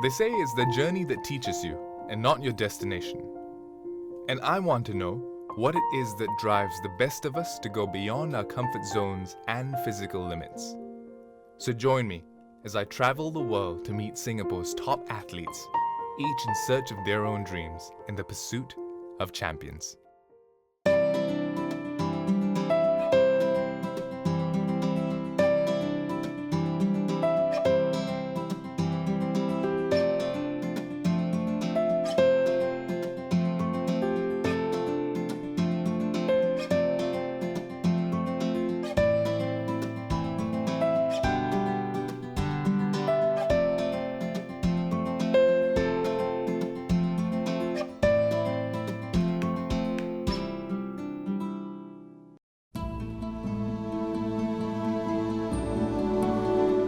They say it's the journey that teaches you and not your destination. And I want to know what it is that drives the best of us to go beyond our comfort zones and physical limits. So join me as I travel the world to meet Singapore's top athletes, each in search of their own dreams in the pursuit of champions.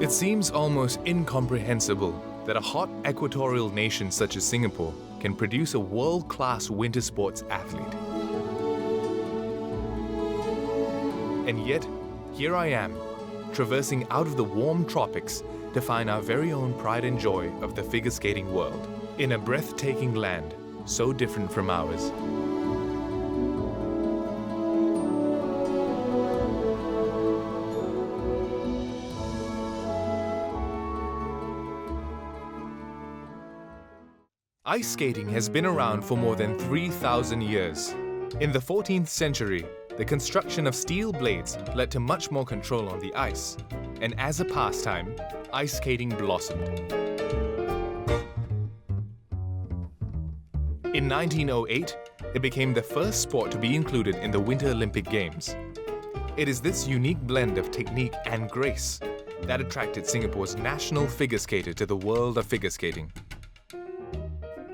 It seems almost incomprehensible that a hot equatorial nation such as Singapore can produce a world-class winter sports athlete. And yet, here I am, traversing out of the warm tropics to find our very own pride and joy of the figure skating world, in a breathtaking land so different from ours. Ice skating has been around for more than 3,000 years. In the 14th century, the construction of steel blades led to much more control on the ice, and as a pastime, ice skating blossomed. In 1908, it became the first sport to be included in the Winter Olympic Games. It is this unique blend of technique and grace that attracted Singapore's national figure skater to the world of figure skating.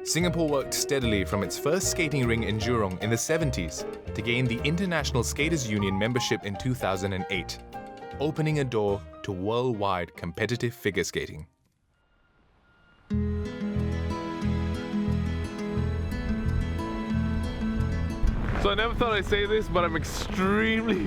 Singapore worked steadily from its first skating ring in Jurong in the 70s to gain the International Skaters Union membership in 2008, opening a door to worldwide competitive figure skating. So I never thought I'd say this, but I'm extremely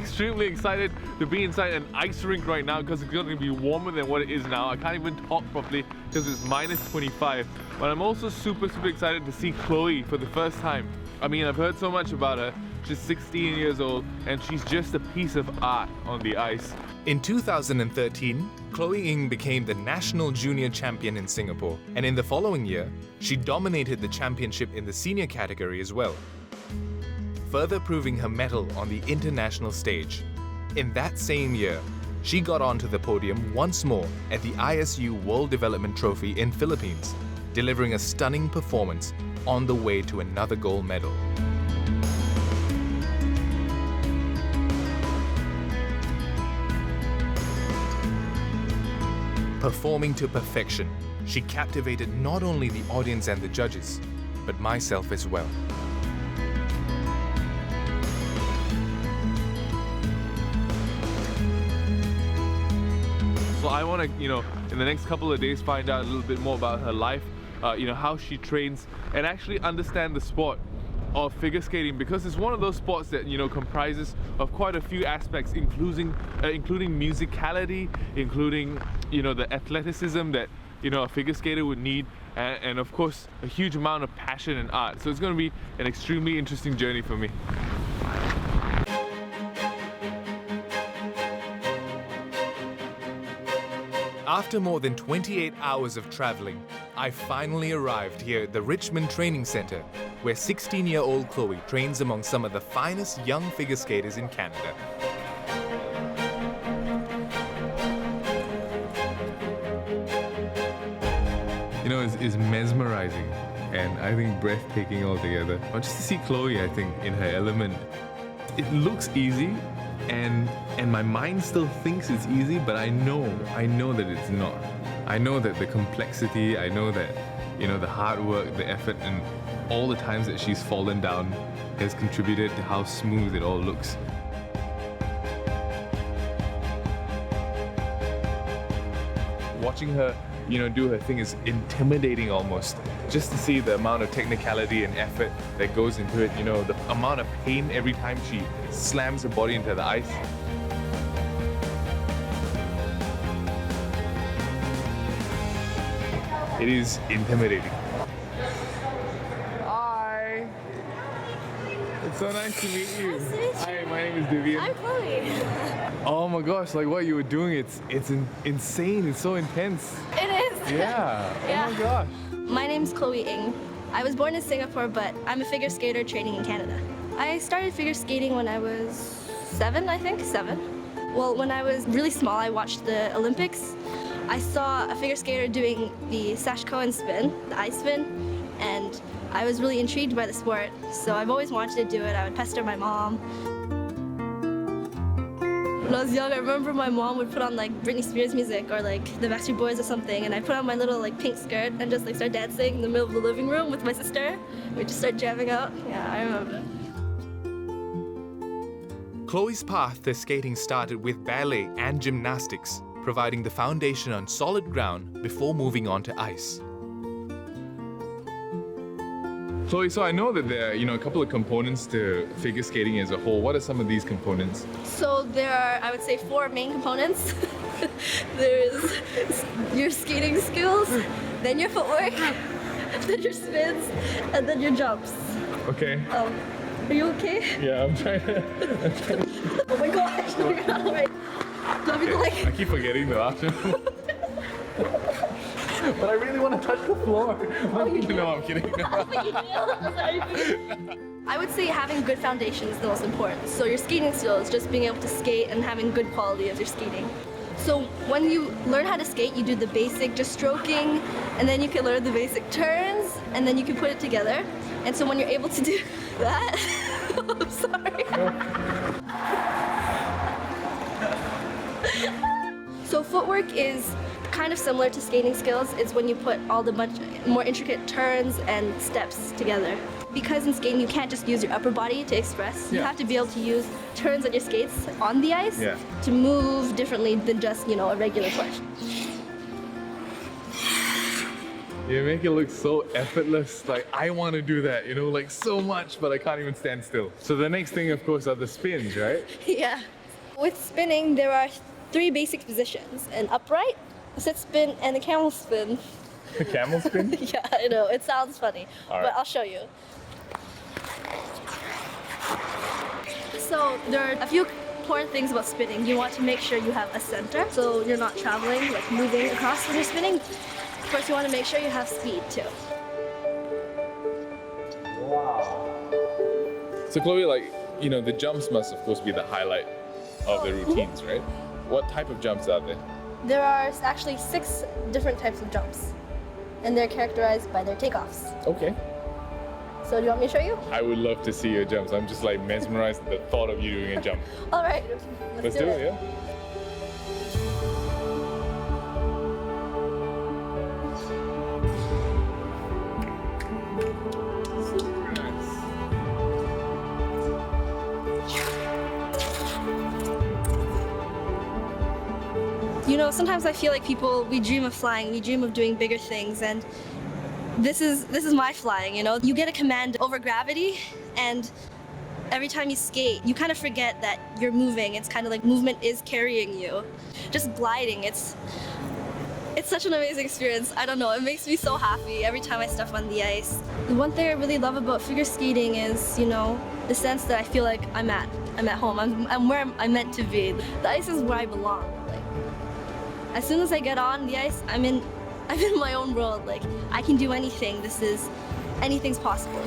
excited to be inside an ice rink right now because it's going to be warmer than what it is now. I can't even talk properly because it's minus 25. But I'm also super excited to see Chloe for the first time. I mean, I've heard so much about her. She's 16 years old and she's just a piece of art on the ice. In 2013, Chloe Ying became the national junior champion in Singapore, and in the following year, she dominated the championship in the senior category as well, further proving her mettle on the international stage. In that same year, she got onto the podium once more at the ISU World Development Trophy in Philippines, delivering a stunning performance on the way to another gold medal. Performing to perfection, she captivated not only the audience and the judges, but myself as well. So I want to, in the next couple of days find out a little bit more about her life, how she trains, and actually understand the sport of figure skating, because it's one of those sports that comprises of quite a few aspects, including musicality, including the athleticism that a figure skater would need, and of course a huge amount of passion and art. So it's going to be an extremely interesting journey for me. After more than 28 hours of traveling, I finally arrived here at the Richmond Training Center, where 16-year-old Chloe trains among some of the finest young figure skaters in Canada. It's mesmerizing and I think breathtaking altogether. Just to see Chloe, I think, in her element. It looks easy, and my mind still thinks it's easy, but I know that it's not. I know that the complexity, I know that the hard work, the effort, and all the times that she's fallen down has contributed to how smooth it all looks. Watching her do her thing is intimidating almost. Just to see the amount of technicality and effort that goes into it, the amount of pain every time she slams her body into the ice. It is intimidating. Hi! It's so nice to meet you. Nice to meet you. Hi, my name is Divian. I'm Chloe. Oh my gosh, like what you were doing, it's insane, it's so intense. It is. Yeah. Yeah. Oh my gosh. My name's Chloe Ying. I was born in Singapore, but I'm a figure skater training in Canada. I started figure skating when I was 7, I think, 7. Well, when I was really small, I watched the Olympics. I saw a figure skater doing the sash koan spin, the ice spin, and I was really intrigued by the sport, so I've always wanted to do it. I would pester my mom. When I was young, I remember my mom would put on like Britney Spears music or like the Backstreet Boys or something, and I put on my little like pink skirt and just like start dancing in the middle of the living room with my sister. We'd just start jamming out. Yeah, I remember. Chloe's path to skating started with ballet and gymnastics, providing the foundation on solid ground before moving on to ice. Chloe, so I know that there are, a couple of components to figure skating as a whole. What are some of these components? So there are, I would say, 4 main components. There's your skating skills, then your footwork, then your spins, and then your jumps. Okay. Are you okay? Yeah, I'm trying to. Oh my gosh, no, you're not alright. Don't be like. I keep forgetting the option. But I really want to touch the floor. No, I'm kidding. I would say having good foundation is the most important. So your skating skills, just being able to skate and having good quality of your skating. So when you learn how to skate, you do the basic, just stroking, and then you can learn the basic turns, and then you can put it together. And so when you're able to do that, I'm sorry. So footwork is kind of similar to skating skills. It's when you put all the much more intricate turns and steps together. Because in skating you can't just use your upper body to express. You have to be able to use turns on your skates on the ice to move differently than just, a regular push. You make it look so effortless. Like, I want to do that, like so much, but I can't even stand still. So the next thing, of course, are the spins, right? Yeah. With spinning, there are 3 basic positions: an upright, a sit spin, and a camel spin. The camel spin? Yeah, I know. It sounds funny, but I'll show you. So there are a few important things about spinning. You want to make sure you have a center, so you're not traveling, like moving across when you're spinning. Of course, you want to make sure you have speed too. Wow. So Chloe, the jumps must of course be the highlight of the routines, right? What type of jumps are there? There are actually 6 different types of jumps, and they're characterized by their takeoffs. Okay. So do you want me to show you? I would love to see your jumps. I'm just mesmerized at the thought of you doing a jump. All right, let's do it. Yeah? Super nice. Sometimes I feel like we dream of flying, we dream of doing bigger things, and this is my flying, You get a command over gravity, and every time you skate, you kind of forget that you're moving. It's kind of like movement is carrying you. Just gliding, it's such an amazing experience. I don't know, it makes me so happy every time I step on the ice. The one thing I really love about figure skating is, the sense that I feel like I'm at home. I'm where I'm meant to be. The ice is where I belong. As soon as I get on the ice, I'm in my own world. I can do anything. Anything's possible,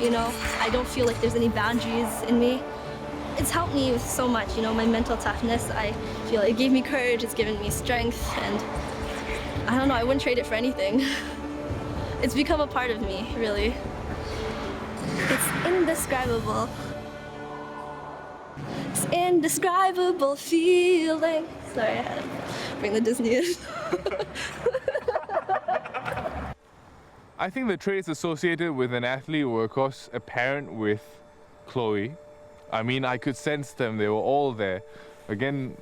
I don't feel like there's any boundaries in me. It's helped me with so much, my mental toughness. I feel it gave me courage, it's given me strength, and I don't know, I wouldn't trade it for anything. It's become a part of me, really. It's indescribable. It's indescribable feeling. Sorry, I had to bring the Disney in. I think the traits associated with an athlete were, of course, apparent with Chloe. I mean, I could sense them. They were all there. Again,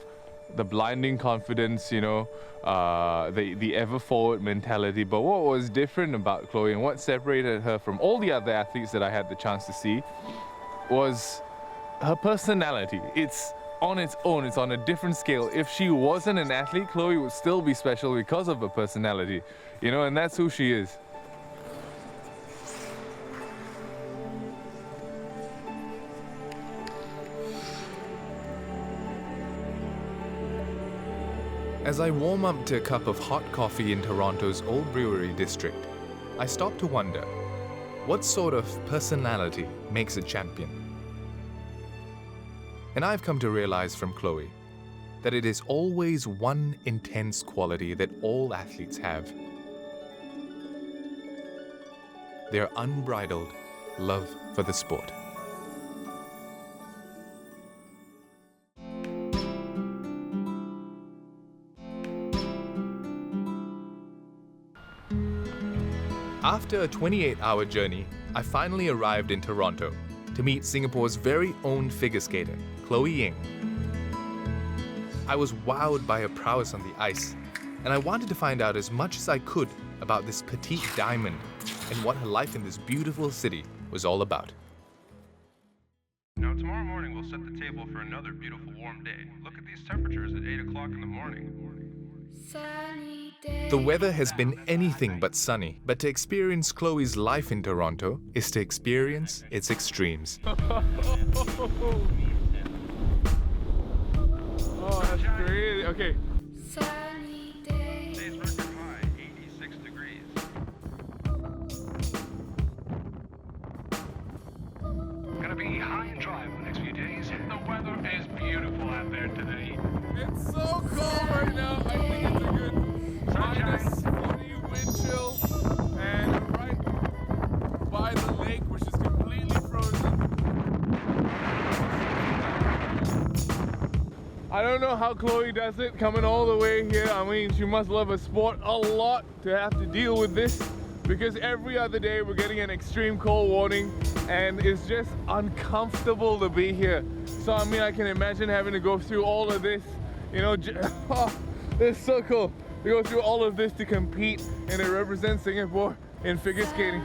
the blinding confidence, the ever-forward mentality. But what was different about Chloe and what separated her from all the other athletes that I had the chance to see was her personality. It's on its own, it's on a different scale. If she wasn't an athlete, Chloe would still be special because of her personality, you know, and that's who she is. As I warm up to a cup of hot coffee in Toronto's Old Brewery district, I stop to wonder, what sort of personality makes a champion? And I've come to realize from Chloe that it is always one intense quality that all athletes have. Their unbridled love for the sport. After a 28-hour journey, I finally arrived in Toronto to meet Singapore's very own figure skater, Chloe Ying. I was wowed by her prowess on the ice, and I wanted to find out as much as I could about this petite diamond and what her life in this beautiful city was all about. Now tomorrow morning we'll set the table for another beautiful warm day. Look at these temperatures at 8 o'clock in the morning. The weather has been anything but sunny, but to experience Chloe's life in Toronto is to experience its extremes. Oh, that's crazy. Okay. Today's record high, 86 degrees. Gonna be high and dry for the next few days. The weather is beautiful out there today. It's so cold right now. I think it's a good minus 40 wind chill, and right by the lake, which is completely frozen. I don't know how Chloe does it coming all the way here. I mean, she must love her sport a lot to have to deal with this, because every other day we're getting an extreme cold warning and it's just uncomfortable to be here. So I mean, I can imagine having to go through all of this, you know. Oh, it's so cool to go through all of this to compete and to represent Singapore in figure skating.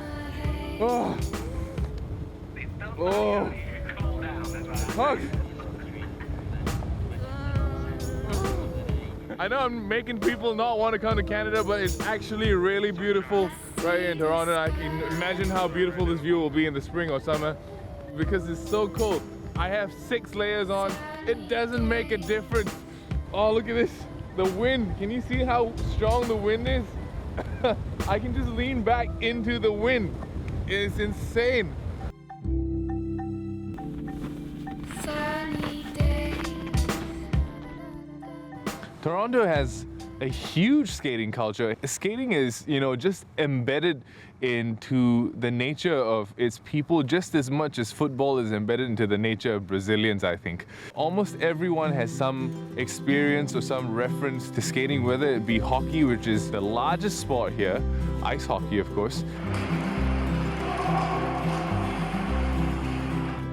Oh, oh, fuck. I know I'm making people not want to come to Canada, but it's actually really beautiful right here in Toronto. I can imagine how beautiful this view will be in the spring or summer because it's so cold. I have 6 layers on. It doesn't make a difference. Oh, look at this. The wind. Can you see how strong the wind is? I can just lean back into the wind. It's insane. Toronto has a huge skating culture. Skating is, you know, just embedded into the nature of its people just as much as football is embedded into the nature of Brazilians, I think. Almost everyone has some experience or some reference to skating, whether it be hockey, which is the largest sport here, ice hockey, of course,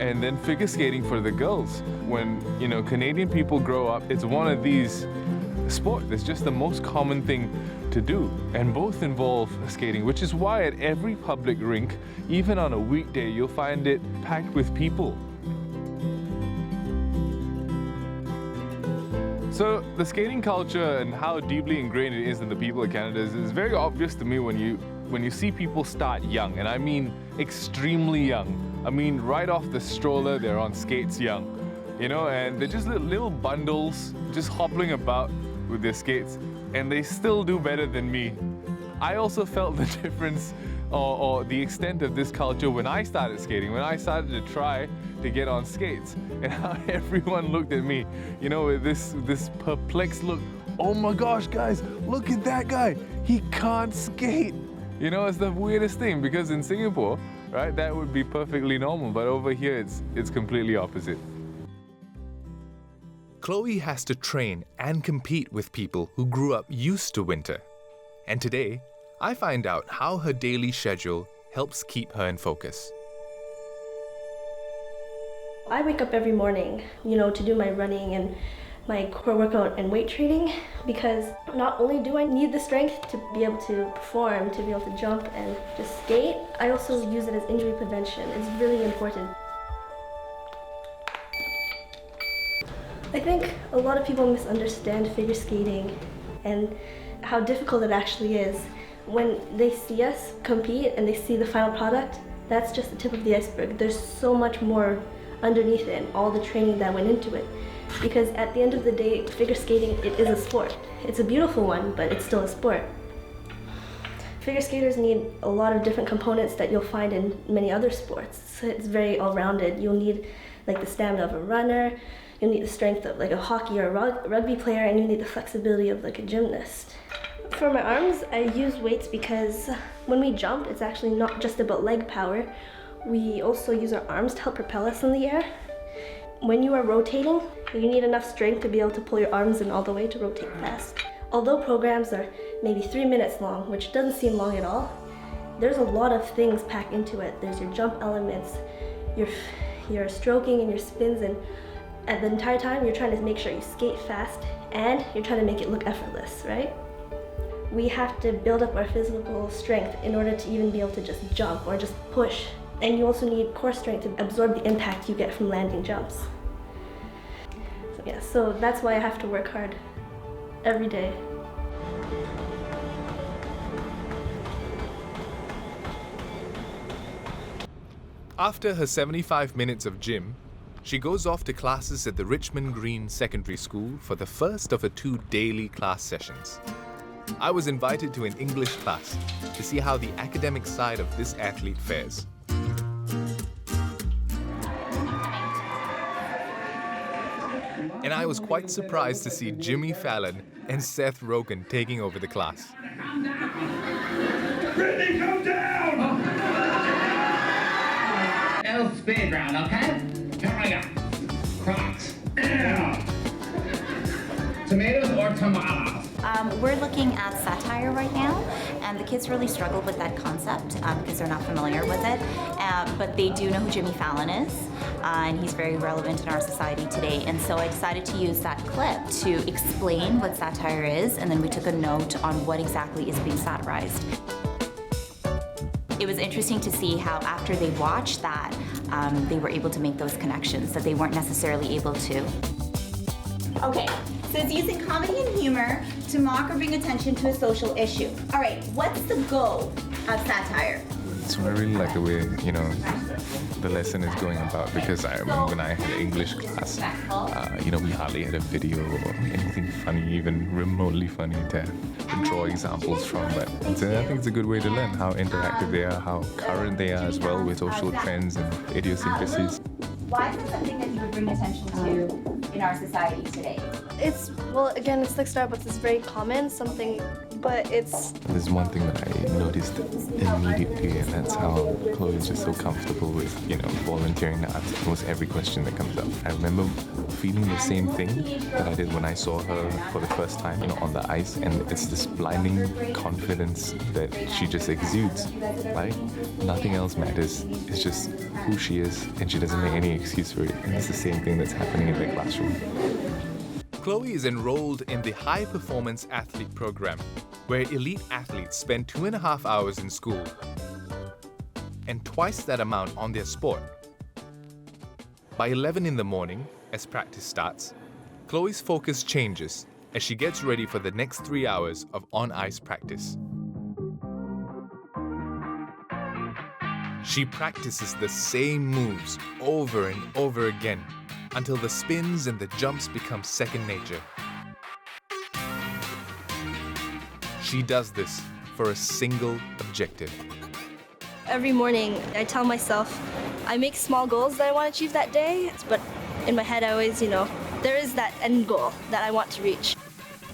and then figure skating for the girls. When, you know, Canadian people grow up, it's one of these sports. It's just the most common thing to do, and both involve skating, which is why at every public rink, even on a weekday, you'll find it packed with people. So the skating culture and how deeply ingrained it is in the people of Canada is very obvious to me when you see people start young, and I mean extremely young. I mean right off the stroller, they're on skates young, you know, and they're just little bundles just hoppling about with their skates, and they still do better than me. I also felt the difference or the extent of this culture when I started skating, when I started to try to get on skates, and how everyone looked at me, you know, with this perplexed look. Oh my gosh, guys, look at that guy. He can't skate. You know, it's the weirdest thing, because in Singapore, right, that would be perfectly normal, but over here it's completely opposite. Chloe has to train and compete with people who grew up used to winter. And today, I find out how her daily schedule helps keep her in focus. I wake up every morning, you know, to do my running and my core workout and weight training, because not only do I need the strength to be able to perform, to be able to jump and just skate, I also use it as injury prevention. It's really important. I think a lot of people misunderstand figure skating and how difficult it actually is. When they see us compete and they see the final product, that's just the tip of the iceberg. There's so much more underneath it and all the training that went into it. Because at the end of the day, figure skating, it is a sport. It's a beautiful one, but it's still a sport. Figure skaters need a lot of different components that you'll find in many other sports. So it's very all-rounded. You'll need like the stamina of a runner, you'll need the strength of like a hockey or a rugby player, and you need the flexibility of like a gymnast. For my arms, I use weights because when we jump, it's actually not just about leg power. We also use our arms to help propel us in the air. When you are rotating, you need enough strength to be able to pull your arms in all the way to rotate fast. Although programs are maybe 3 minutes long, which doesn't seem long at all, there's a lot of things packed into it. There's your jump elements, your stroking and your spins, and at the entire time you're trying to make sure you skate fast and you're trying to make it look effortless, right? We have to build up our physical strength in order to even be able to just jump or just push. And you also need core strength to absorb the impact you get from landing jumps. So that's why I have to work hard every day. After her 75 minutes of gym, she goes off to classes at the Richmond Green Secondary School for the first of her 2 daily class sessions. I was invited to an English class to see how the academic side of this athlete fares. And I was quite surprised to see Jimmy Fallon and Seth Rogen taking over the class. Brittany, come down! No speed round, okay? Here we go. Crocs. Yeah! Tomatoes or tomatoes? We're looking at satire right now, and the kids really struggle with that concept because they're not familiar with it, but they do know who Jimmy Fallon is, and he's very relevant in our society today. And so I decided to use that clip to explain what satire is, and then we took a note on what exactly is being satirized. It was interesting to see how after they watched that, they were able to make those connections that they weren't necessarily able to. Okay, so it's using comedy and humor to mock or bring attention to a social issue. All right, what's the goal of satire? So I really like the way, the lesson is going about, because I remember when I had English class, we hardly had a video or anything funny, even remotely funny to draw examples from. But I think it's a good way to learn how interactive they are, how current they are as well with social trends and idiosyncrasies. Why is it something that you would bring attention to in our society today? It's like Starbucks, it's very common, but it's... There's one thing that I noticed immediately, and that's how Chloe is just so comfortable with, volunteering to answer almost every question that comes up. I remember feeling the same thing that I did when I saw her for the first time, on the ice, and it's this blinding confidence that she just exudes. Like, nothing else matters. It's just who she is, and she doesn't make any excuse for it. And it's the same thing that's happening in the classroom. Chloe is enrolled in the High Performance Athlete program, where elite athletes spend 2.5 hours in school and twice that amount on their sport. By 11 in the morning, as practice starts, Chloe's focus changes as she gets ready for the next 3 hours of on-ice practice. She practices the same moves over and over again until the spins and the jumps become second nature. She does this for a single objective. Every morning, I tell myself, I make small goals that I want to achieve that day, but in my head I always, there is that end goal that I want to reach,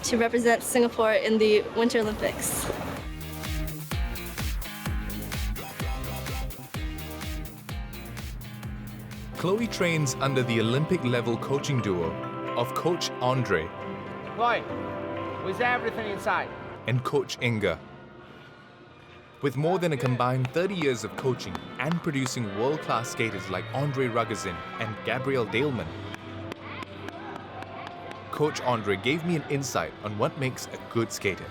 to represent Singapore in the Winter Olympics. Chloe trains under the Olympic-level coaching duo of Coach Andre Chloe, was everything inside? and Coach Inga. With more than a combined 30 years of coaching and producing world-class skaters like Andre Rugazin and Gabrielle Daleman, Coach Andre gave me an insight on what makes a good skater.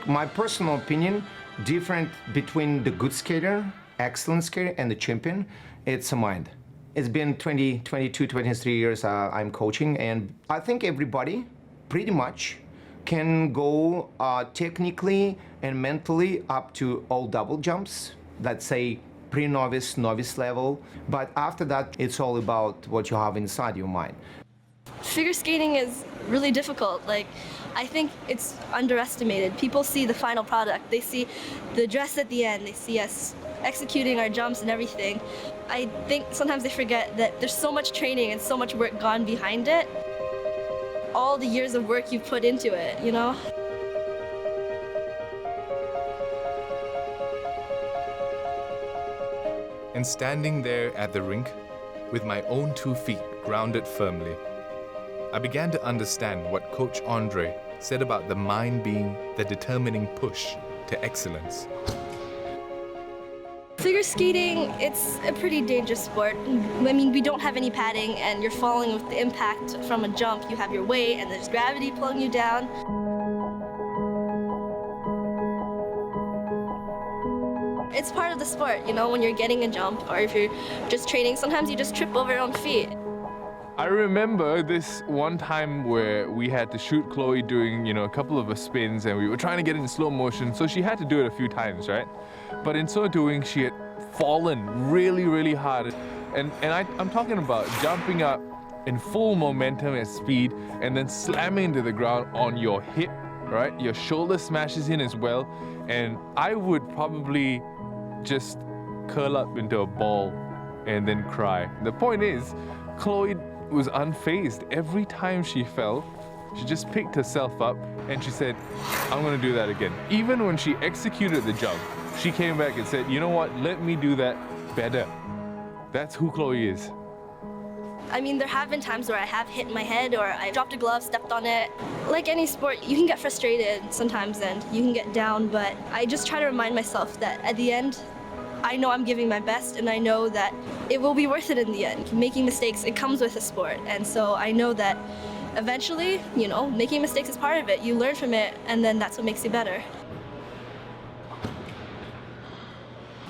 My personal opinion, different between the good skater, excellent skater, and the champion, it's a mind. It's been 22, 23 years I'm coaching, and I think everybody pretty much can go technically and mentally up to all double jumps, let's say pre-novice, novice level. But after that, it's all about what you have inside your mind. Figure skating is really difficult. Like, I think it's underestimated. People see the final product. They see the dress at the end. They see us executing our jumps and everything. I think sometimes they forget that there's so much training and so much work gone behind it. All the years of work you've put into it, you know? And standing there at the rink, with my own 2 feet grounded firmly, I began to understand what Coach Andre said about the mind being the determining push to excellence. Figure skating, it's a pretty dangerous sport. I mean, we don't have any padding and you're falling with the impact from a jump. You have your weight and there's gravity pulling you down. It's part of the sport, you know, when you're getting a jump or if you're just training, sometimes you just trip over your own feet. I remember this one time where we had to shoot Chloe doing, a couple of spins, and we were trying to get it in slow motion, so she had to do it a few times, right? But in so doing, she had fallen really, really hard. And I'm talking about jumping up in full momentum and speed and then slamming into the ground on your hip, right? Your shoulder smashes in as well, and I would probably just curl up into a ball and then cry. The point is, Chloe was unfazed. Every time she fell, she just picked herself up and she said, I'm gonna do that again. Even when she executed the jump, she came back and said, you know what, let me do that better. That's who Chloe is. I mean, there have been times where I have hit my head or I dropped a glove, stepped on it. Like any sport, you can get frustrated sometimes and you can get down, but I just try to remind myself that at the end, I know I'm giving my best and I know that it will be worth it in the end. Making mistakes, it comes with a sport. And so I know that eventually, making mistakes is part of it. You learn from it and then that's what makes you better.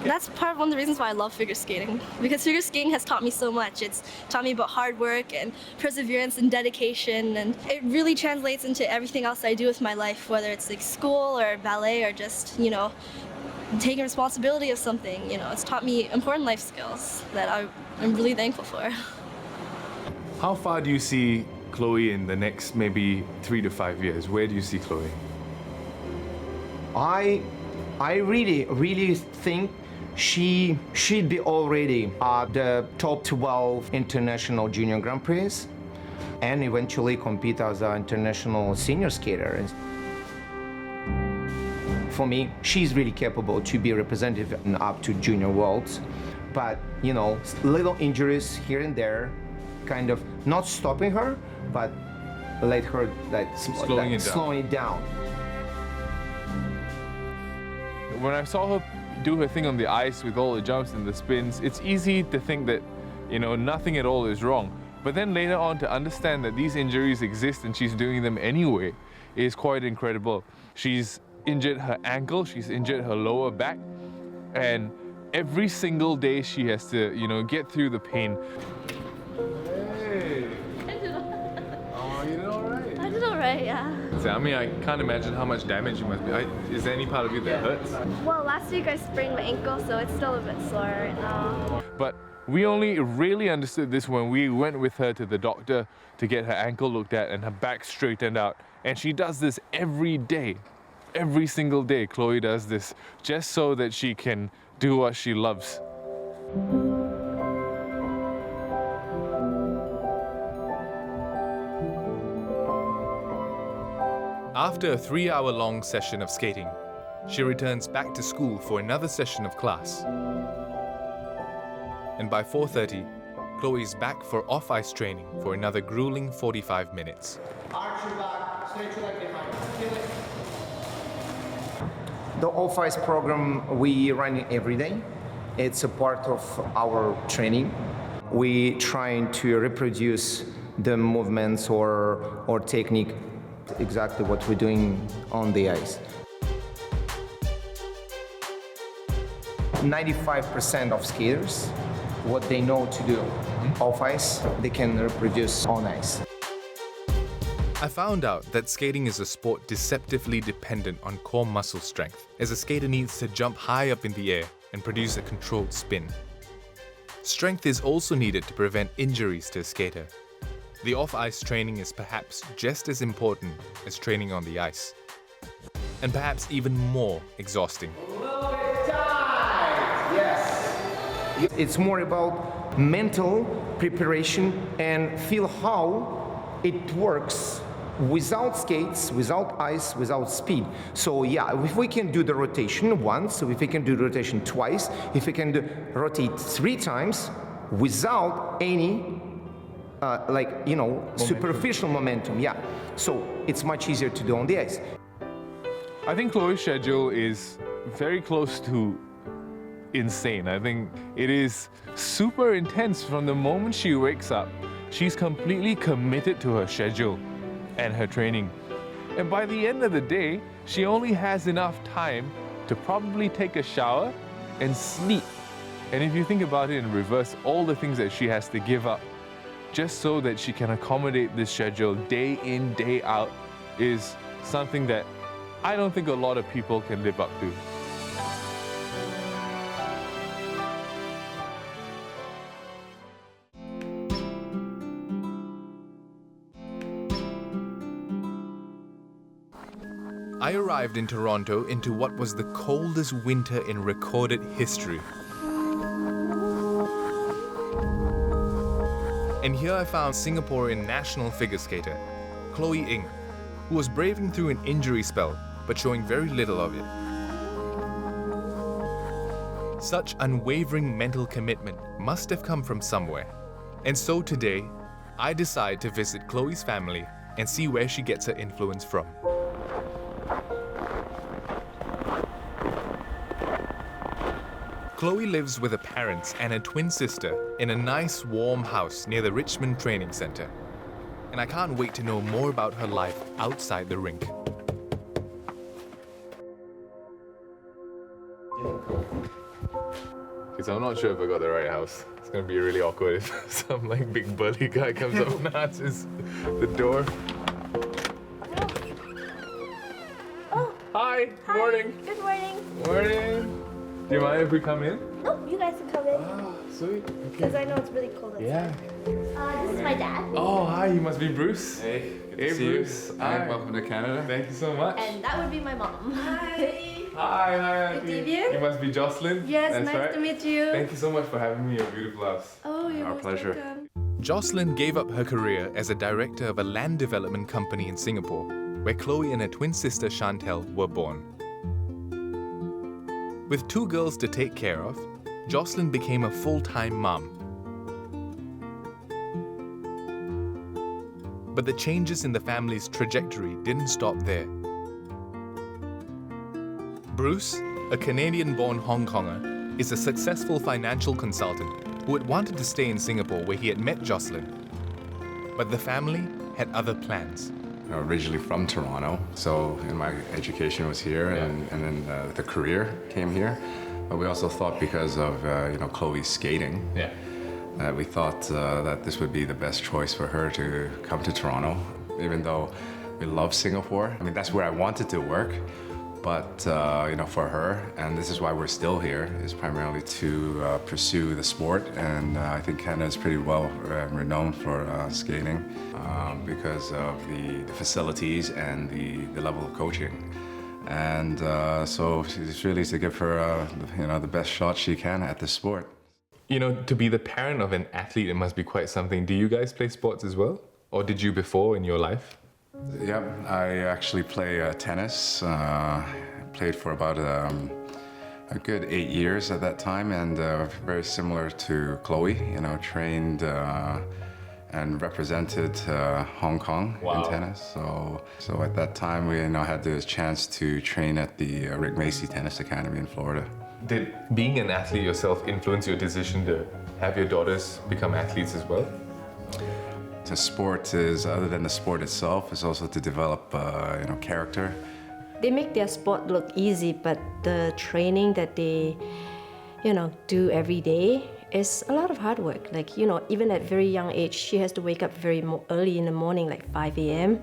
That's one of the reasons why I love figure skating, because figure skating has taught me so much. It's taught me about hard work and perseverance and dedication, and it really translates into everything else I do with my life, whether it's like school or ballet or just, taking responsibility of something. It's taught me important life skills that I'm really thankful for. How far do you see Chloe in the next maybe 3 to 5 years? Where do you see Chloe? I really think she'd be already at the top 12 international junior Grand Prix and eventually compete as an international senior skater. For me, she's really capable to be representative up to junior worlds, but little injuries here and there, kind of not stopping her, but let her slowing it down. When I saw her do her thing on the ice with all the jumps and the spins, it's easy to think that, nothing at all is wrong. But then later on to understand that these injuries exist and she's doing them anyway is quite incredible. She's injured her ankle, she's injured her lower back, and every single day she has to, get through the pain. Hey! Oh, you did all right? I did all right, yeah. I mean, I can't imagine how much damage you must be. Is there any part of you that hurts? Well, last week I sprained my ankle, so it's still a bit sore right now. But we only really understood this when we went with her to the doctor to get her ankle looked at and her back straightened out. And she does this every day. Every single day, Chloe does this just so that she can do what she loves. After a 3-hour-long session of skating, she returns back to school for another session of class. And by 4:30, Chloe's back for off-ice training for another grueling 45 minutes. Arch your back, straight your leg behind. Feel it. The off-ice program we run every day. It's a part of our training. We trying to reproduce the movements or technique, exactly what we're doing on the ice. 95% of skaters what they know to do off ice, they can reproduce on ice. I found out that skating is a sport deceptively dependent on core muscle strength, as a skater needs to jump high up in the air and produce a controlled spin. Strength is also needed to prevent injuries to a skater. The off-ice training is perhaps just as important as training on the ice, and perhaps even more exhausting. Yes. It's more about mental preparation and feel how it works without skates, without ice, without speed. So yeah, if we can do the rotation once, if we can do the rotation twice, if we can rotate 3 times without any superficial momentum, yeah. So it's much easier to do on the ice. I think Chloe's schedule is very close to insane. I think it is super intense from the moment she wakes up. She's completely committed to her schedule and her training. And by the end of the day, she only has enough time to probably take a shower and sleep. And if you think about it in reverse, all the things that she has to give up just so that she can accommodate this schedule day in, day out is something that I don't think a lot of people can live up to. I arrived in Toronto into what was the coldest winter in recorded history. And here I found Singaporean national figure skater, Chloe Ying, who was braving through an injury spell, but showing very little of it. Such unwavering mental commitment must have come from somewhere. And so today, I decide to visit Chloe's family and see where she gets her influence from. Chloe lives with her parents and her twin sister in a nice warm house near the Richmond Training Centre. And I can't wait to know more about her life outside the rink. Okay, so I'm not sure if I got the right house. It's gonna be really awkward if some big burly guy comes up and answers the door. Oh. Hi, morning. Good morning. Morning. Do you mind if we come in? No, you guys can come in. Ah, sweet. Because I know it's really cold outside. Yeah. This is my dad. Oh, hi, you must be Bruce. Hey, good Hey, to see Bruce. you. Hi. Welcome to Canada. Thank you so much. And that would be my mom. Hi. Hi, Auntie. Divian? You must be Jocelyn. Yes, That's nice right. to meet you. Thank you so much for having me in your beautiful house. Oh, you're Our most pleasure. welcome. Jocelyn gave up her career as a director of a land development company in Singapore, where Chloe and her twin sister Chantel were born. With 2 girls to take care of, Jocelyn became a full-time mom. But the changes in the family's trajectory didn't stop there. Bruce, a Canadian-born Hong Konger, is a successful financial consultant who had wanted to stay in Singapore where he had met Jocelyn. But the family had other plans. Originally from Toronto, so my education was here, and then the career came here. But we also thought because of Chloe's skating, that we thought that this would be the best choice for her to come to Toronto. Even though we love Singapore, I mean that's where I wanted to work. But for her, and this is why we're still here, is primarily to pursue the sport. And I think Canada is pretty well renowned for skating because of the facilities and the level of coaching. And so it's really to give her the best shot she can at the sport. You know, to be the parent of an athlete, it must be quite something. Do you guys play sports as well? Or did you before in your life? Yeah, I actually play tennis. Played for about a good 8 years at that time, and very similar to Chloe. Trained and represented Hong Kong in tennis. So at that time, we had the chance to train at the Rick Macy Tennis Academy in Florida. Did being an athlete yourself influence your decision to have your daughters become athletes as well? The sport is, other than the sport itself, is also to develop, character. They make their sport look easy, but the training that they, do every day It's a lot of hard work. Like, you know, even at very young age, she has to wake up very early in the morning, like 5 a.m.,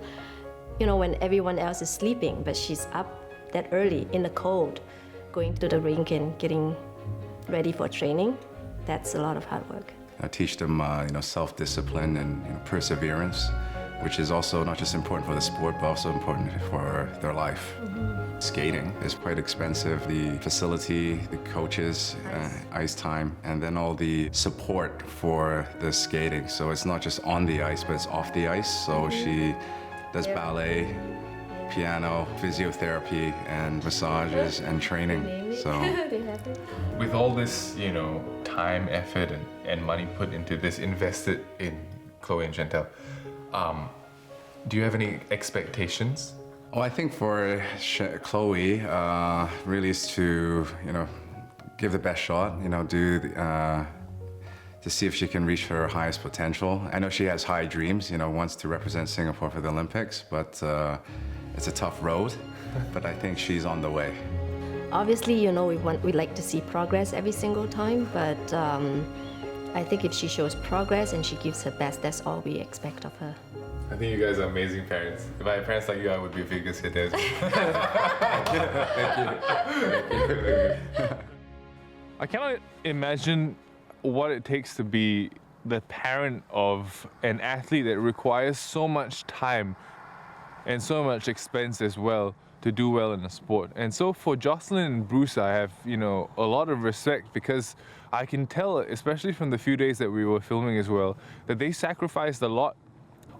you know, when everyone else is sleeping, but she's up that early in the cold, going to the rink and getting ready for training. That's a lot of hard work. I teach them, you know, self-discipline and perseverance, which is also not just important for the sport, but also important for their life. Skating is quite expensive. The facility, the coaches, ice time, and then all the support for the skating. So it's not just on the ice, but it's off the ice. So she does ballet, piano, physiotherapy, and massages and training. So with all this, you know, time, effort, and money put into this, invested in Chloe and Chantel, do you have any expectations? Well, I think for Chloe, really is to, you know, give the best shot, you know, to see if she can reach her highest potential. I know she has high dreams, you know, wants to represent Singapore for the Olympics, but it's a tough road, but I think she's on the way. Obviously, you know, we like to see progress every single time, but I think if she shows progress and she gives her best, that's all we expect of her. I think you guys are amazing parents. If I had parents like you, I would be figure skaters. I cannot imagine what it takes to be the parent of an athlete that requires so much time and so much expense as well to do well in the sport. And so for Jocelyn and Bruce, I have, you know, a lot of respect, because I can tell, especially from the few days that we were filming as well, that they sacrificed a lot.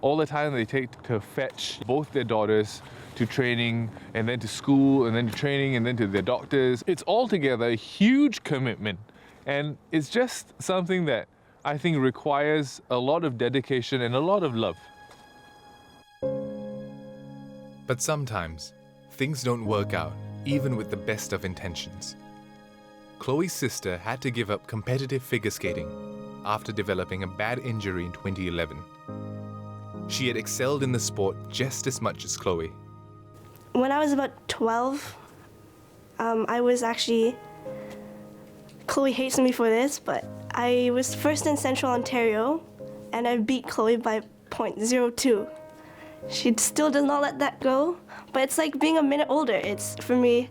All the time they take to fetch both their daughters to training, and then to school, and then to training, and then to their doctors. It's altogether a huge commitment. And it's just something that I think requires a lot of dedication and a lot of love. But sometimes, things don't work out, even with the best of intentions. Chloe's sister had to give up competitive figure skating after developing a bad injury in 2011. She had excelled in the sport just as much as Chloe. When I was about 12, I was actually, Chloe hates me for this, but I was first in Central Ontario, and I beat Chloe by 0.02. She still does not let that go, but it's like being a minute older. It's, for me,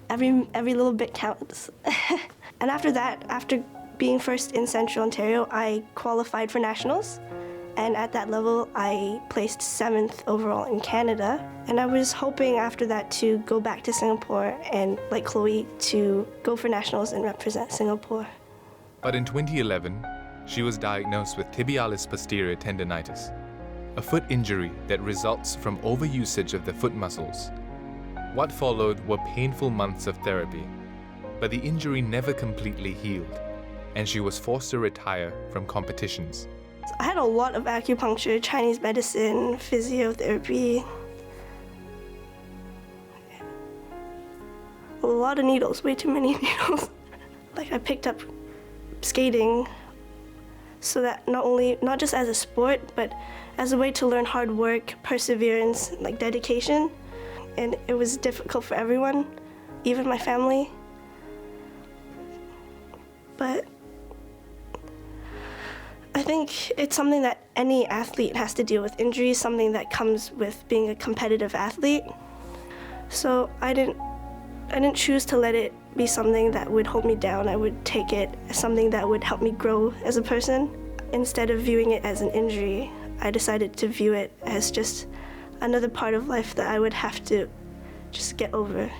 every little bit counts. And after that, after being first in Central Ontario, I qualified for nationals. And at that level, I placed 7th overall in Canada. And I was hoping after that to go back to Singapore and, like Chloe, to go for nationals and represent Singapore. But in 2011, she was diagnosed with tibialis posterior tendinitis, a foot injury that results from overusage of the foot muscles. What followed were painful months of therapy, but the injury never completely healed, and she was forced to retire from competitions. I had a lot of acupuncture, Chinese medicine, physiotherapy. A lot of needles, way too many needles. Like, I picked up skating so that not just as a sport, but as a way to learn hard work, perseverance, like dedication. And it was difficult for everyone, even my family. But I think it's something that any athlete has to deal with. Injury is something that comes with being a competitive athlete. So I didn't choose to let it be something that would hold me down. I would take it as something that would help me grow as a person. Instead of viewing it as an injury, I decided to view it as just another part of life that I would have to just get over.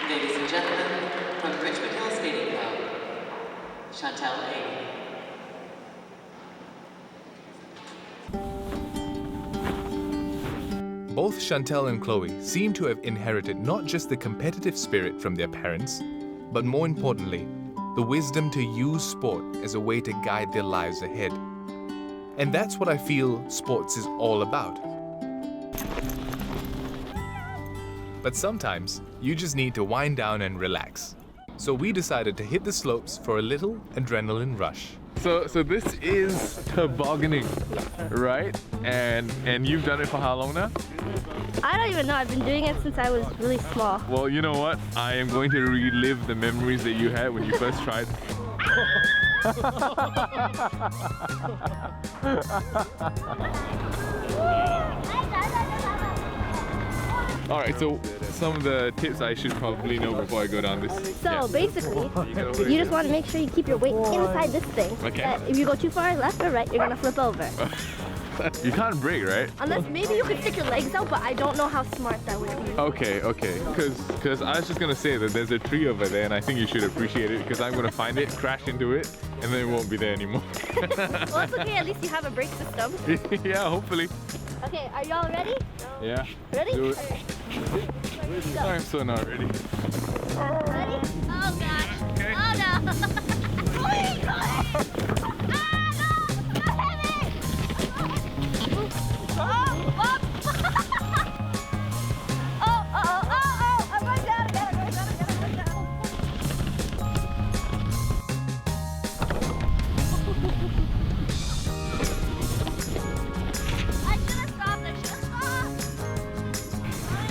Ladies and gentlemen, from Richmond Hill Skating Club, Chantel Ying. Both Chantel and Chloe seem to have inherited not just the competitive spirit from their parents, but more importantly, the wisdom to use sport as a way to guide their lives ahead. And that's what I feel sports is all about. But sometimes, you just need to wind down and relax. So we decided to hit the slopes for a little adrenaline rush. So this is tobogganing, right? And you've done it for how long now? I don't even know. I've been doing it since I was really small. Well, you know what? I am going to relive the memories that you had when you first tried. All right, so some of the tips I should probably know before I go down this. So basically, you just want to make sure you keep your weight inside this thing. Okay. If you go too far left or right, you're gonna flip over. You can't break, right? Unless maybe you could stick your legs out, but I don't know how smart that would be. Okay, because I was just gonna say that there's a tree over there and I think you should appreciate it because I'm gonna find it, crash into it, and then it won't be there anymore. Well, it's okay, at least you have a brake system. Yeah, hopefully. Okay, are y'all ready? Yeah. Ready? Do it. Okay. I'm so not ready. Ready? Oh gosh. Okay. Oh no. Oh God.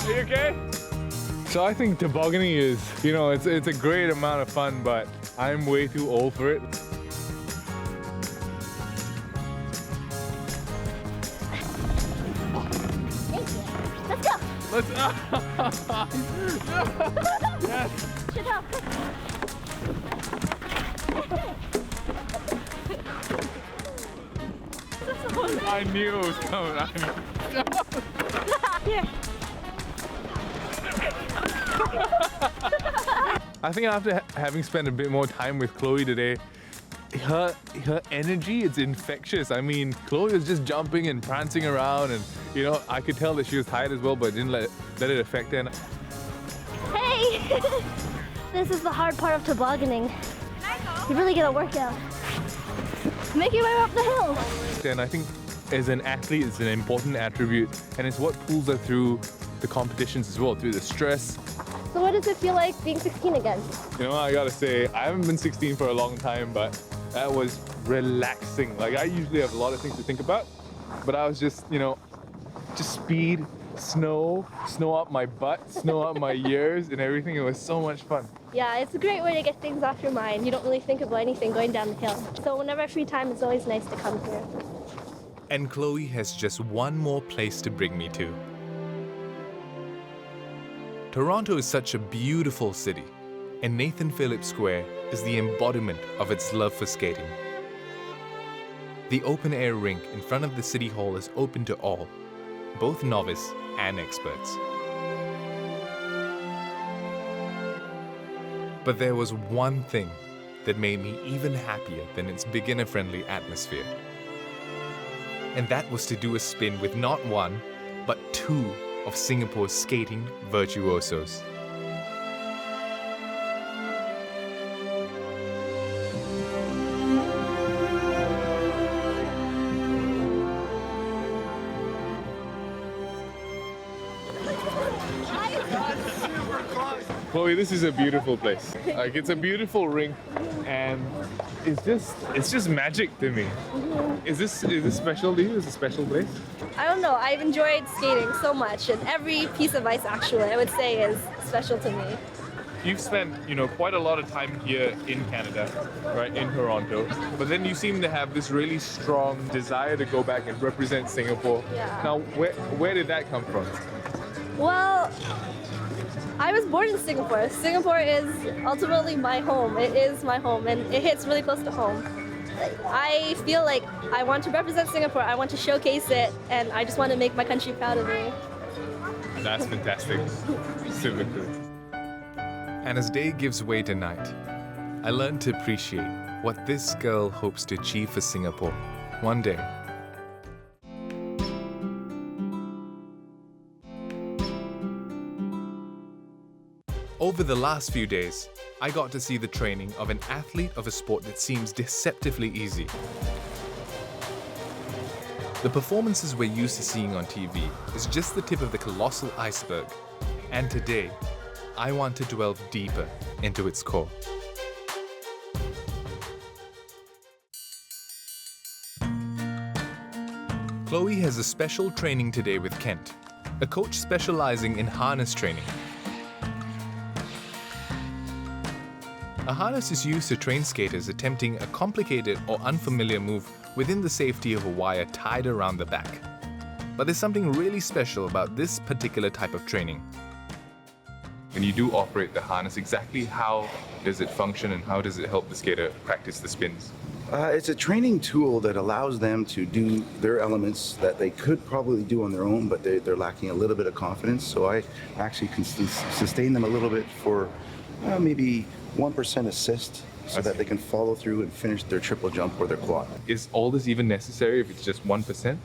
Are you okay? So I think tobogganing is, you know, it's a great amount of fun, but I'm way too old for it. Let's go. Let's. Yes. Shit up. I knew it was coming. I knew. Here. I think after having spent a bit more time with Chloe today, her energy is infectious. I mean, Chloe was just jumping and prancing around, and you know, I could tell that she was tired as well, but didn't let it affect her. Hey! This is the hard part of tobogganing. You really get a workout. Make your way up the hill. And I think as an athlete, it's an important attribute, and it's what pulls her through the competitions as well, through the stress. So what does it feel like being 16 again? You know, I gotta say, I haven't been 16 for a long time, but that was relaxing. Like, I usually have a lot of things to think about, but I was just, you know, just speed, snow up my butt, snow up my ears and everything. It was so much fun. Yeah, it's a great way to get things off your mind. You don't really think about anything going down the hill. So whenever I have free time, it's always nice to come here. And Chloe has just one more place to bring me to. Toronto is such a beautiful city, and Nathan Phillips Square is the embodiment of its love for skating. The open-air rink in front of the City Hall is open to all, both novice and experts. But there was one thing that made me even happier than its beginner-friendly atmosphere. And that was to do a spin with not one, but two of Singapore's skating virtuosos. Chloe, this is a beautiful place. Like, it's a beautiful rink, and it's just magic to me. Is this special to you? Is it a special place? I don't know. I've enjoyed skating so much, and every piece of ice, actually, I would say is special to me. You've spent, you know, quite a lot of time here in Canada, right, in Toronto, but then you seem to have this really strong desire to go back and represent Singapore. Yeah. Now, where did that come from? Well, I was born in Singapore. Singapore is ultimately my home. It is my home, and it hits really close to home. I feel like I want to represent Singapore. I want to showcase it, and I just want to make my country proud of me. That's fantastic. Super cool. And as day gives way to night, I learned to appreciate what this girl hopes to achieve for Singapore one day. Over the last few days, I got to see the training of an athlete of a sport that seems deceptively easy. The performances we're used to seeing on TV is just the tip of the colossal iceberg, and today, I want to delve deeper into its core. Chloe has a special training today with Kent, a coach specializing in harness training. A harness is used to train skaters attempting a complicated or unfamiliar move within the safety of a wire tied around the back. But there's something really special about this particular type of training. When you do operate the harness, exactly how does it function and how does it help the skater practice the spins? It's a training tool that allows them to do their elements that they could probably do on their own, but they're lacking a little bit of confidence. So I actually can sustain them a little bit for maybe 1% assist so that they can follow through and finish their triple jump or their quad. Is all this even necessary if it's just 1%?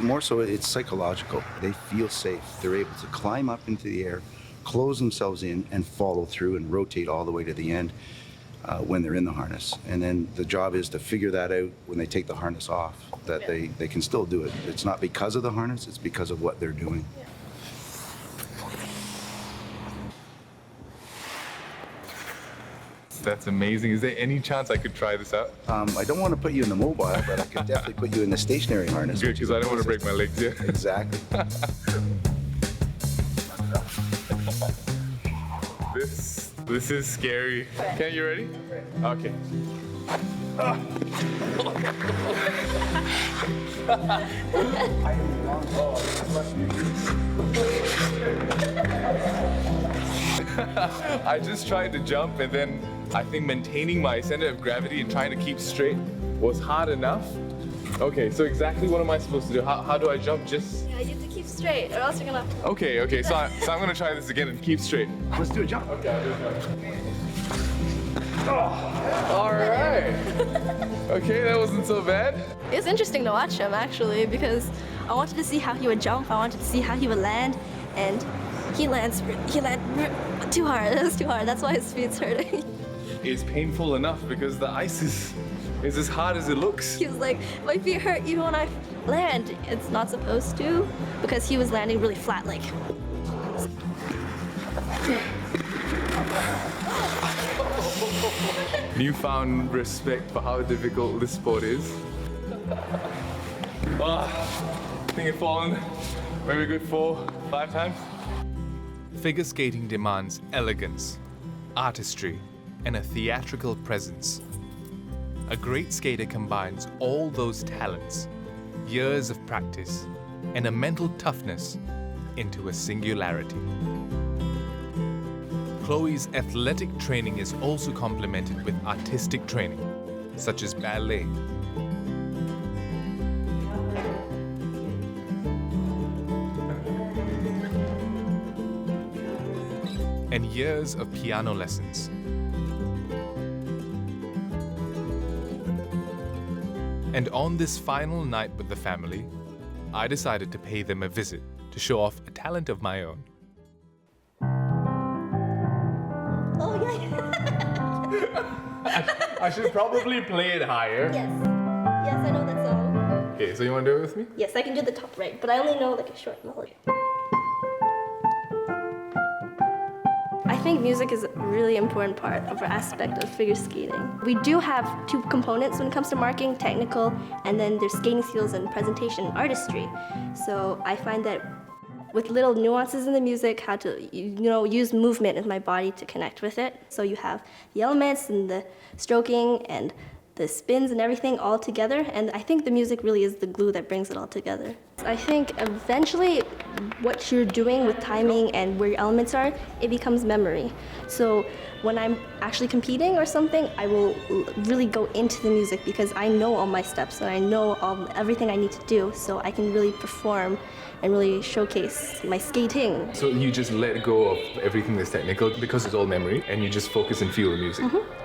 More so, it's psychological. They feel safe. They're able to climb up into the air, close themselves in, and follow through and rotate all the way to the end when they're in the harness. And then the job is to figure that out when they take the harness off, that they can still do it. It's not because of the harness, it's because of what they're doing. That's amazing. Is there any chance I could try this out? I don't want to put you in the mobile, but I could definitely put you in the stationary harness. Good, because I don't want to break my legs here. Exactly. This is scary. Ken, you ready? Okay. I just tried to jump, and then I think maintaining my center of gravity and trying to keep straight was hard enough. Okay, so exactly what am I supposed to do? How do I jump? Just... Yeah, you have to keep straight, or else you're gonna... Okay, so I'm gonna try this again and keep straight. Let's do a jump. Okay, I'll do a jump. Oh, all right. Okay, that wasn't so bad. It's interesting to watch him, actually, because I wanted to see how he would jump, I wanted to see how he would land, and he lands too hard. It was too hard. That's why his feet's hurting. It's painful enough because the ice is as hard as it looks. He was like, my feet hurt even when I land. It's not supposed to, because he was landing really flat, like. Newfound respect for how difficult this sport is. I think I've fallen maybe a good 4-5 times. Figure skating demands elegance, artistry, and a theatrical presence. A great skater combines all those talents, years of practice, and a mental toughness into a singularity. Chloe's athletic training is also complemented with artistic training, such as ballet, and years of piano lessons. And on this final night with the family, I decided to pay them a visit to show off a talent of my own. Oh, yeah. I should probably play it higher. Yes, I know that song. Okay, so you want to do it with me? Yes, I can do the top right, but I only know like a short melody. I think music is a really important part of our aspect of figure skating. We do have two components when it comes to marking, technical, and then there's skating skills and presentation, artistry. So I find that with little nuances in the music, how to use movement in my body to connect with it. So you have the elements and the stroking and the spins and everything all together, and I think the music really is the glue that brings it all together. I think eventually what you're doing with timing and where your elements are, it becomes memory. So when I'm actually competing or something, I will really go into the music because I know all my steps and I know everything I need to do, so I can really perform and really showcase my skating. So you just let go of everything that's technical because it's all memory, and you just focus and feel the music. Mm-hmm.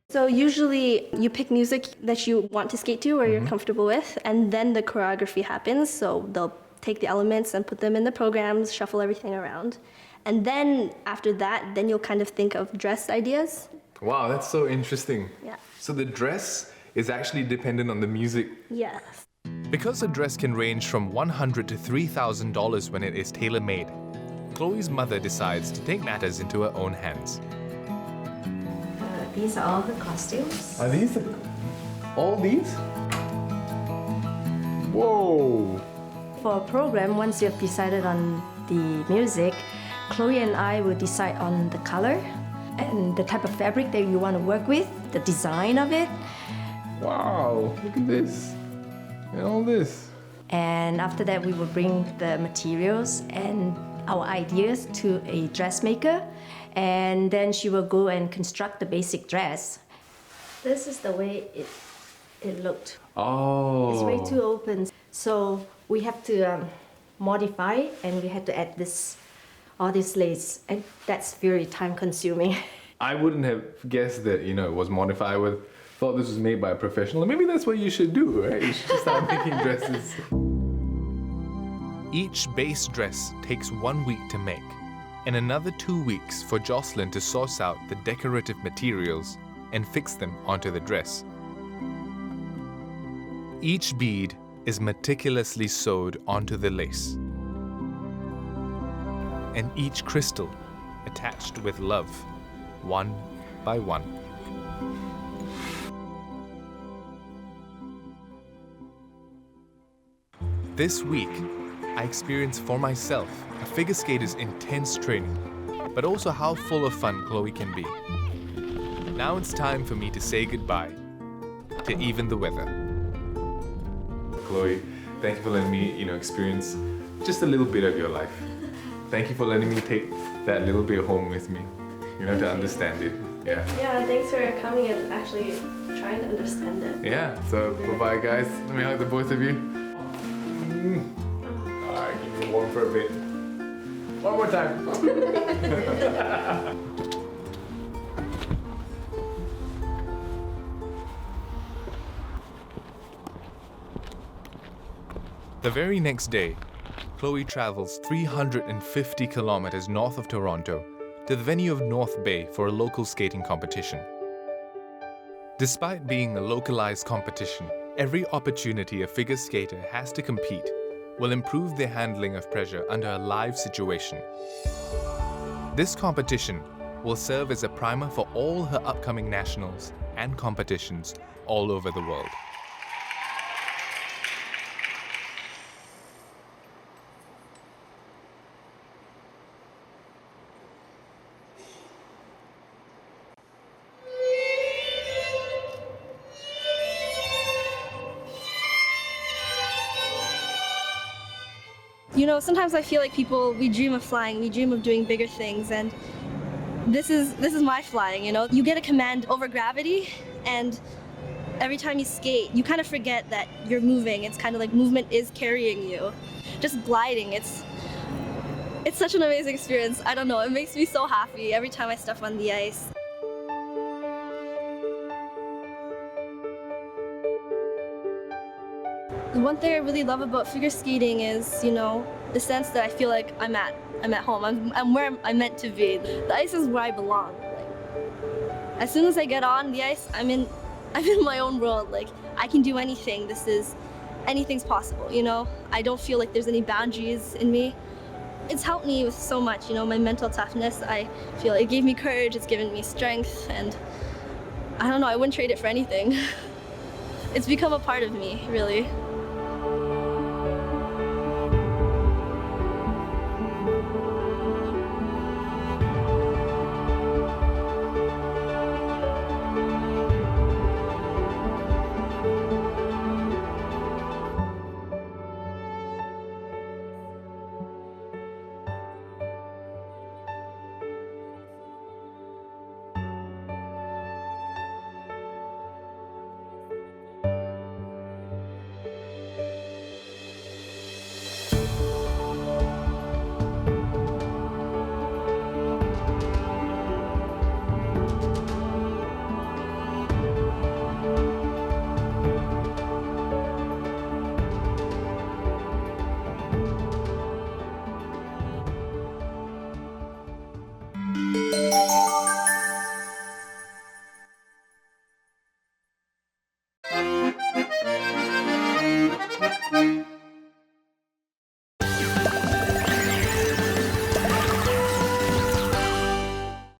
So usually you pick music that you want to skate to or you're comfortable with, and then the choreography happens. So they'll take the elements and put them in the programs, shuffle everything around. And then after that, then you'll kind of think of dress ideas. Wow, that's so interesting. Yeah. So the dress is actually dependent on the music. Yes. Because a dress can range from $100 to $3,000 when it is tailor-made, Chloe's mother decides to take matters into her own hands. These are all the costumes. Are these all these? Whoa! For a program, once you have decided on the music, Chloe and I will decide on the color and the type of fabric that you want to work with, the design of it. Wow, look at this. And all this. And after that, we will bring the materials and our ideas to a dressmaker. And then she will go and construct the basic dress. This is the way it looked. Oh. It's way too open. So we have to modify, and we had to add all this lace, and that's very time consuming. I wouldn't have guessed that, you know, it was modified. I would have thought this was made by a professional. Maybe that's what you should do, right? You should just start making dresses. Each base dress takes 1 week to make, and another 2 weeks for Jocelyn to source out the decorative materials and fix them onto the dress. Each bead is meticulously sewed onto the lace, and each crystal attached with love, one by one. This week, I experienced for myself a figure skater's intense training, but also how full of fun Chloe can be. Now it's time for me to say goodbye to even the weather. Chloe, thank you for letting me, experience just a little bit of your life. Thank you for letting me take that little bit home with me, to understand it. Yeah. Yeah, thanks for coming and actually trying to understand it. Yeah, so bye-bye guys. Let me hug the both of you. Alright, keep me warm for a bit. One more time. The very next day, Chloe travels 350 kilometers north of Toronto to the venue of North Bay for a local skating competition. Despite being a localized competition, every opportunity a figure skater has to compete will improve their handling of pressure under a live situation. This competition will serve as a primer for all her upcoming nationals and competitions all over the world. Sometimes I feel like we dream of flying, we dream of doing bigger things, and this is my flying, You get a command over gravity, and every time you skate, you kind of forget that you're moving. It's kind of like movement is carrying you. Just gliding, it's such an amazing experience. I don't know, it makes me so happy every time I step on the ice. The one thing I really love about figure skating is, the sense that I feel like I'm at home. I'm where I'm meant to be. The ice is where I belong. As soon as I get on the ice, I'm in my own world. I can do anything. Anything's possible, I don't feel like there's any boundaries in me. It's helped me with so much, my mental toughness. I feel it gave me courage, it's given me strength, and I don't know, I wouldn't trade it for anything. It's become a part of me, really.